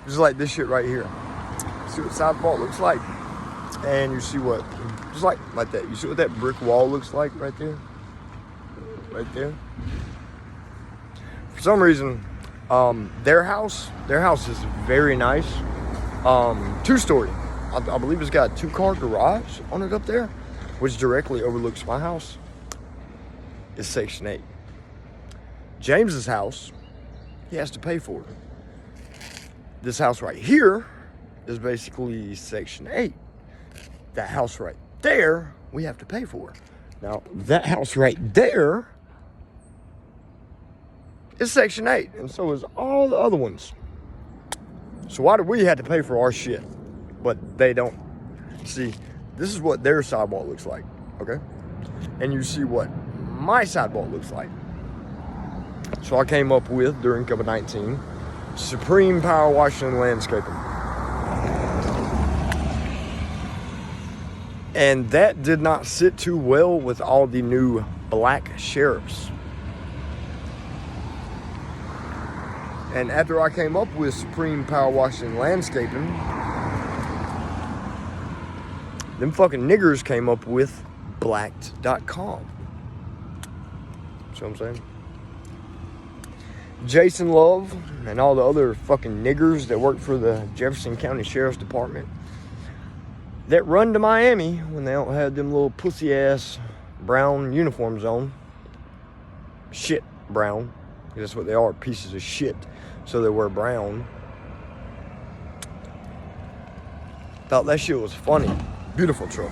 Just like this shit right here. See what sidewalk looks like? And you see what, just like that. You see what that brick wall looks like right there? Right there. For some reason, their house is very nice. 2-story. I believe it's got a 2-car garage on it up there, which directly overlooks my house. It's Section 8. James's house, he has to pay for it. This house right here is basically Section 8. That house right there, we have to pay for. Now, that house right there is Section 8, and so is all the other ones. So why do we have to pay for our shit, but they don't? See, this is what their sidewalk looks like, okay? And you see what my sidewalk looks like. So I came up with, during COVID-19, Supreme Power Washing and Landscaping. And that did not sit too well with all the new black sheriffs. And after I came up with Supreme Power Washing and Landscaping, them fucking niggers came up with blacked.com. See what I'm saying? Jason Love and all the other fucking niggers that work for the Jefferson County Sheriff's Department that run to Miami when they don't have them little pussy ass brown uniforms on. Shit brown. That's what they are, pieces of shit. So they wear brown. Thought that shit was funny. Beautiful truck.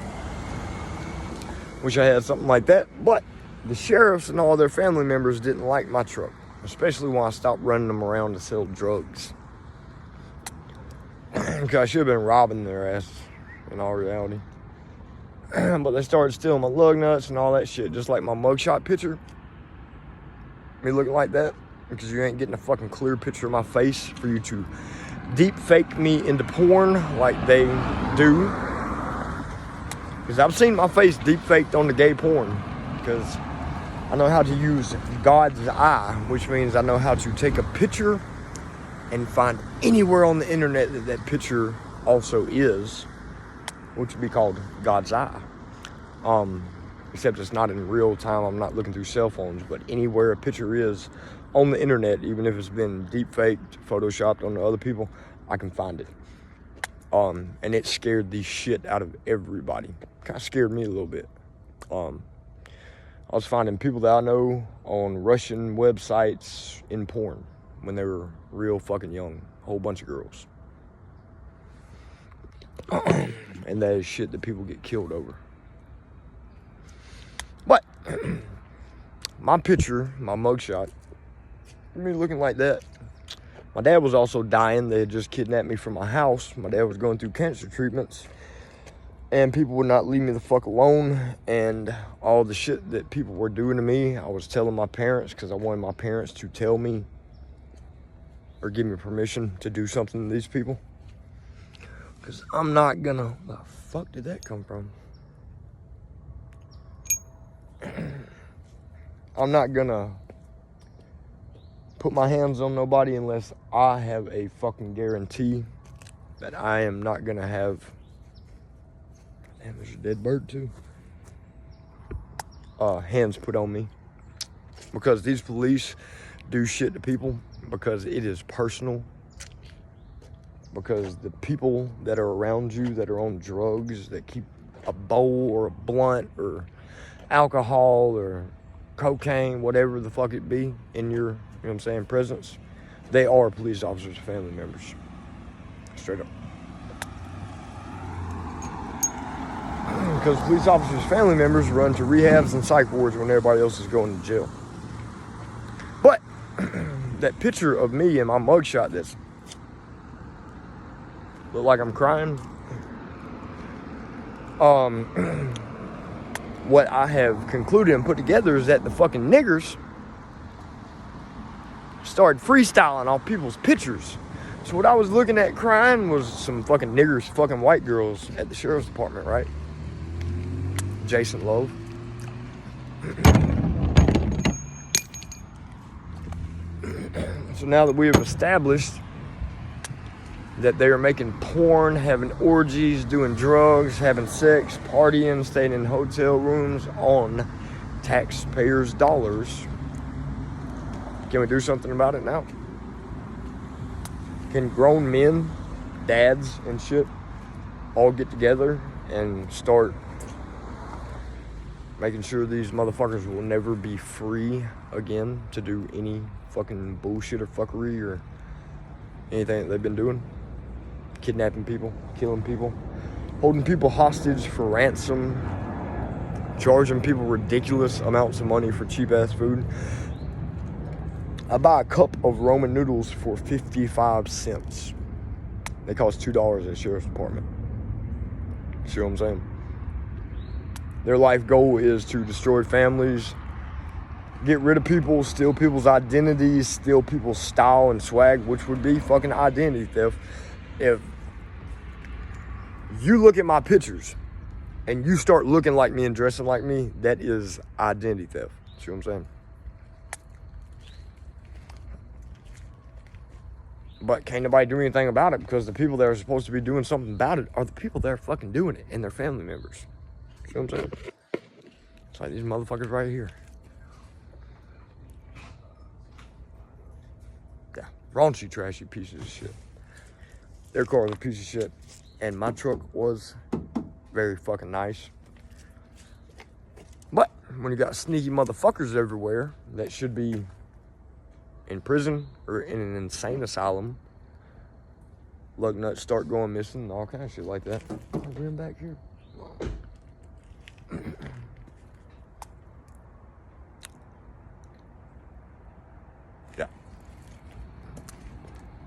Wish I had something like that. But the sheriffs and all their family members didn't like my truck. Especially when I stopped running them around to sell drugs. Because I should have been robbing their asses in all reality. But they started stealing my lug nuts and all that shit. Just like my mugshot picture. Me looking like that. Because you ain't getting a fucking clear picture of my face for you to deep fake me into porn like they do. Because I've seen my face deep faked on the gay porn. Because I know how to use God's eye, which means I know how to take a picture and find anywhere on the internet that that picture also is, which would be called God's eye. Except it's not in real time. I'm not looking through cell phones, but anywhere a picture is on the internet, even if it's been deep faked, photoshopped on other people, I can find it. And it scared the shit out of everybody. Kind of scared me a little bit. I was finding people that I know on Russian websites in porn when they were real fucking young. A whole bunch of girls. And that is shit that people get killed over. But my picture, my mugshot, me looking like that. My dad was also dying. They had just kidnapped me from my house. My dad was going through cancer treatments. And people would not leave me the fuck alone. And all the shit that people were doing to me, I was telling my parents because I wanted my parents to tell me or give me permission to do something to these people. Because I'm not gonna... Where the fuck did that come from? I'm not gonna put my hands on nobody unless I have a fucking guarantee that I am not gonna have... Damn, there's a dead bird too. Hands put on me. Because these police do shit to people because it is personal. Because the people that are around you that are on drugs, that keep a bowl or a blunt or alcohol or cocaine, whatever the fuck it be, in your, you know what I'm saying, presence, they are police officers and family members. Straight up. Because police officers' family members run to rehabs and psych wards when everybody else is going to jail. But that picture of me in my mugshot that's look like I'm crying. What I have concluded and put together is that the fucking niggers started freestyling off people's pictures. So what I was looking at crying was some fucking niggers, fucking white girls at the sheriff's department, right? Jason Love. So now that we have established that they are making porn, having orgies, doing drugs, having sex, partying, staying in hotel rooms on taxpayers' dollars. Can we do something about it now? Can grown men, dads and shit, all get together and start making sure these motherfuckers will never be free again to do any fucking bullshit or fuckery or anything that they've been doing? Kidnapping people, killing people, holding people hostage for ransom, charging people ridiculous amounts of money for cheap ass food. I buy a cup of Roman noodles for 55 cents. They cost $2 at the sheriff's department. See what I'm saying? Their life goal is to destroy families, get rid of people, steal people's identities, steal people's style and swag, which would be fucking identity theft. If you look at my pictures and you start looking like me and dressing like me, that is identity theft. See what I'm saying? But can't nobody do anything about it because the people that are supposed to be doing something about it are the people that are fucking doing it and their family members. See what I'm saying? It's like these motherfuckers right here. Yeah, raunchy, trashy pieces of shit. Their car was a piece of shit. And my truck was very fucking nice. But when you got sneaky motherfuckers everywhere that should be in prison or in an insane asylum, lug nuts start going missing and all kind of shit like that. I'll bring back here. Yeah.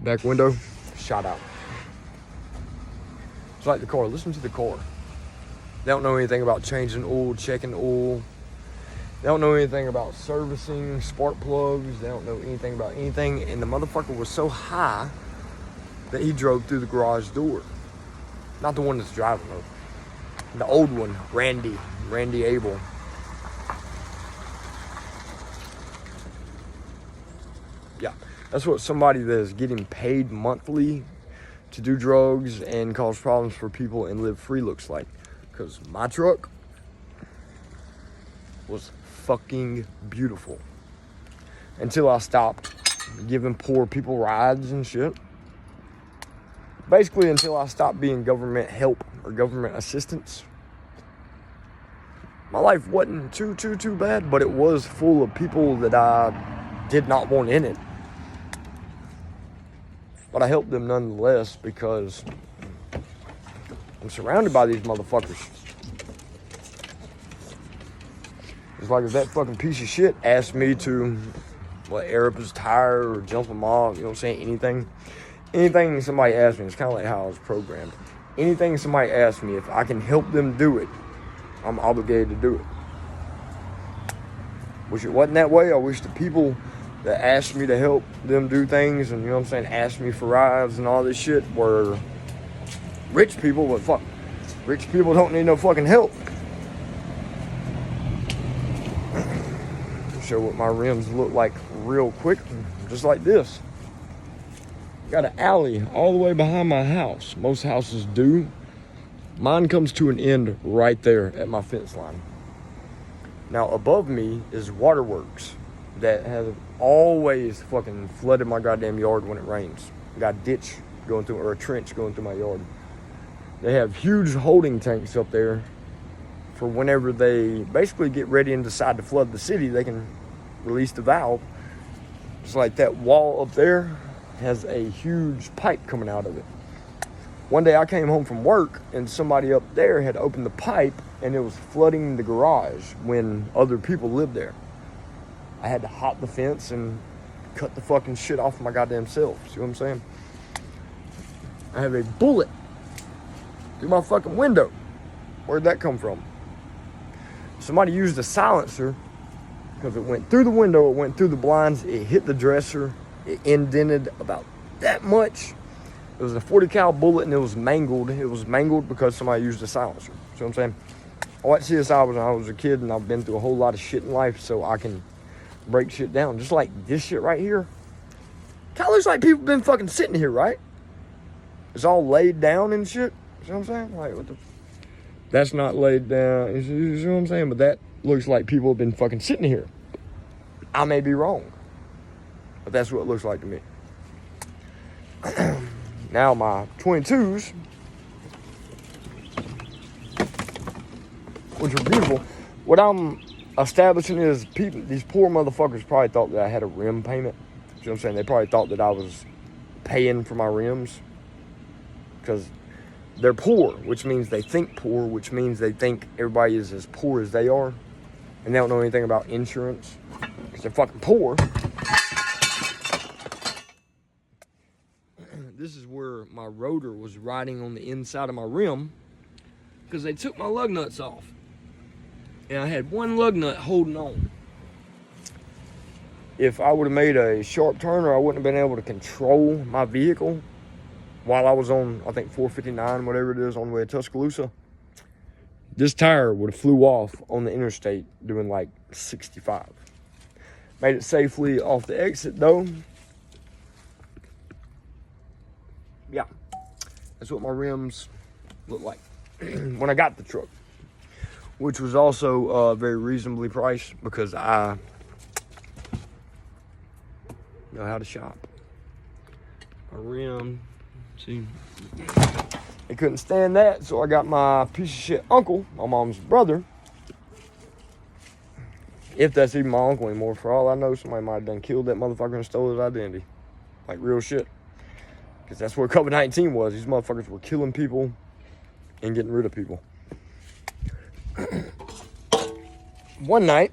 Back window, shot out. It's like the car. Listen to the car. They don't know anything about changing oil, checking oil. They don't know anything about servicing spark plugs. They don't know anything about anything. And the motherfucker was so high that he drove through the garage door. Not the one that's driving though. The old one, Randy Abel. Yeah, that's what somebody that is getting paid monthly to do drugs and cause problems for people and live free looks like. Because my truck was fucking beautiful. Until I stopped giving poor people rides and shit. Basically until I stopped being government help or government assistance. My life wasn't too bad, but it was full of people that I did not want in it. But I helped them nonetheless because I'm surrounded by these motherfuckers. It's like if that fucking piece of shit asked me to, air up his tire or jump him off, you know what I'm saying, anything somebody asked me, it's kind of like how I was programmed. Anything somebody asks me, if I can help them do it, I'm obligated to do it. Wish it wasn't that way. I wish the people that asked me to help them do things and, you know what I'm saying, asked me for rides and all this shit were rich people, but fuck, rich people don't need no fucking help. Show what my rims look like real quick, just like this. Got an alley all the way behind my house. Most houses do. Mine comes to an end right there at my fence line. Now above me is waterworks that have always fucking flooded my goddamn yard when it rains. Got a ditch going through, or a trench going through my yard. They have huge holding tanks up there for whenever they basically get ready and decide to flood the city, they can release the valve. Just like that wall up there has a huge pipe coming out of it. One day I came home from work and somebody up there had opened the pipe and it was flooding the garage when other people lived there. I had to hop the fence and cut the fucking shit off my goddamn self. See what I'm saying? I have a bullet through my fucking window. Where'd that come from? Somebody used a silencer because it went through the window, it went through the blinds, it hit the dresser, it indented about that much. It was a 40 cal bullet and it was mangled. It was mangled because somebody used a silencer. See what I'm saying? I watched CSI when I was a kid and I've been through a whole lot of shit in life so I can break shit down. Just like this shit right here. Kinda looks like people been fucking sitting here, right? It's all laid down and shit. You know what I'm saying? Like, what the? That's not laid down. You see what I'm saying? But that looks like people have been fucking sitting here. I may be wrong, but that's what it looks like to me. Now my 22s, which are beautiful. What I'm establishing is people, these poor motherfuckers probably thought that I had a rim payment. You know what I'm saying? They probably thought that I was paying for my rims because they're poor, which means they think poor, which means they think everybody is as poor as they are, and they don't know anything about insurance because they're fucking poor. This is where my rotor was riding on the inside of my rim because they took my lug nuts off. And I had one lug nut holding on. If I would have made a sharp turn, or I wouldn't have been able to control my vehicle while I was on, I think, 459, whatever it is, on the way to Tuscaloosa, this tire would have flew off on the interstate doing like 65. Made it safely off the exit, though. Yeah, that's what my rims look like when I got the truck, which was also very reasonably priced because I know how to shop. My rim, see, they couldn't stand that, so I got my piece of shit uncle, my mom's brother. If that's even my uncle anymore, for all I know, somebody might have done killed that motherfucker and stole his identity, like real shit. Because that's what COVID-19 was. These motherfuckers were killing people and getting rid of people. One night,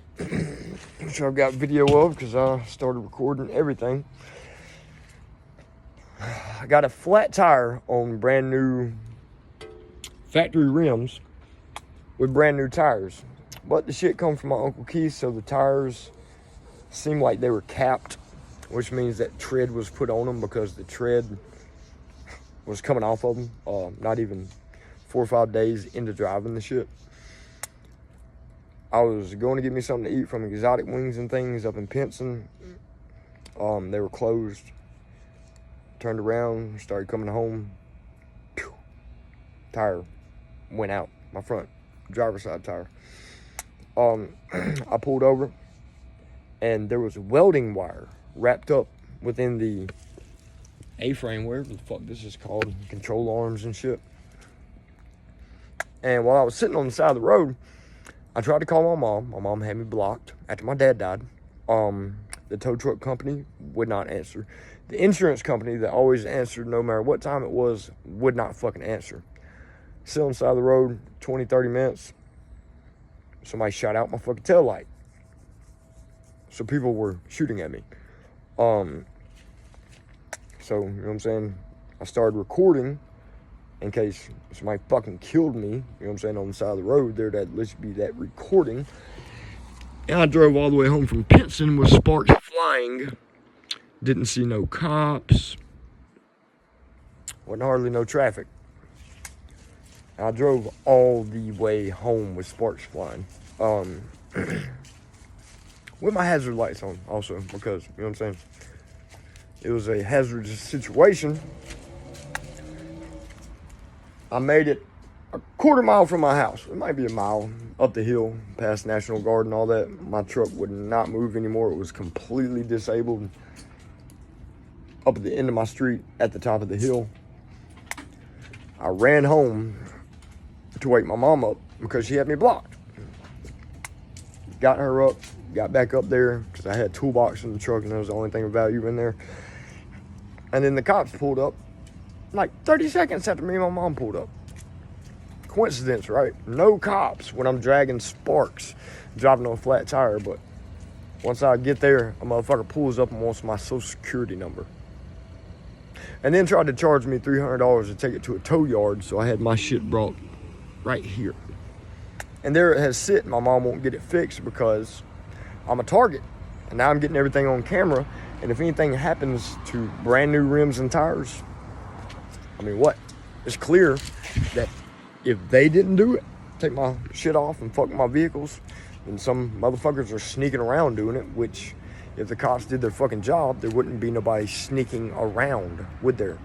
which I've got video of because I started recording everything, I got a flat tire on brand new factory rims with brand new tires. But the shit come from my Uncle Keith, so the tires seemed like they were capped, which means that tread was put on them because the tread was coming off of them, not even 4 or 5 days into driving the shit. I was going to get me something to eat from Exotic Wings and things up in Pinson. They were closed. Turned around, started coming home. Tire went out, my front driver's side tire. I pulled over, and there was welding wire wrapped up within the A-frame, whatever the fuck this is called, control arms and shit. And while I was sitting on the side of the road, I tried to call my mom. My mom had me blocked after my dad died. The tow truck company would not answer. The insurance company that always answered no matter what time it was would not fucking answer. Sit on the side of the road, 20, 30 minutes. Somebody shot out my fucking tail light. So people were shooting at me. So, you know what I'm saying? I started recording in case somebody fucking killed me, you know what I'm saying, on the side of the road there, that let's be that recording. And I drove all the way home from Pinson with sparks flying. Didn't see no cops. Wasn't hardly no traffic. I drove all the way home with sparks flying. With my hazard lights on also, because, you know what I'm saying, it was a hazardous situation. I made it a quarter mile from my house. It might be a mile up the hill past National Guard and all that. My truck would not move anymore. It was completely disabled up at the end of my street at the top of the hill. I ran home to wake my mom up because she had me blocked. Got her up, got back up there because I had a toolbox in the truck and that was the only thing of value in there. And then the cops pulled up like 30 seconds after me and my mom pulled up. Coincidence, right? No cops when I'm dragging sparks, driving on a flat tire, but once I get there, a motherfucker pulls up and wants my social security number. And then tried to charge me $300 to take it to a tow yard, so I had my shit brought right here. And there it has sit. My mom won't get it fixed because I'm a target. And now I'm getting everything on camera. And if anything happens to brand new rims and tires, I mean, what? It's clear that if they didn't do it, take my shit off and fuck my vehicles, then some motherfuckers are sneaking around doing it, which if the cops did their fucking job, there wouldn't be nobody sneaking around, would there?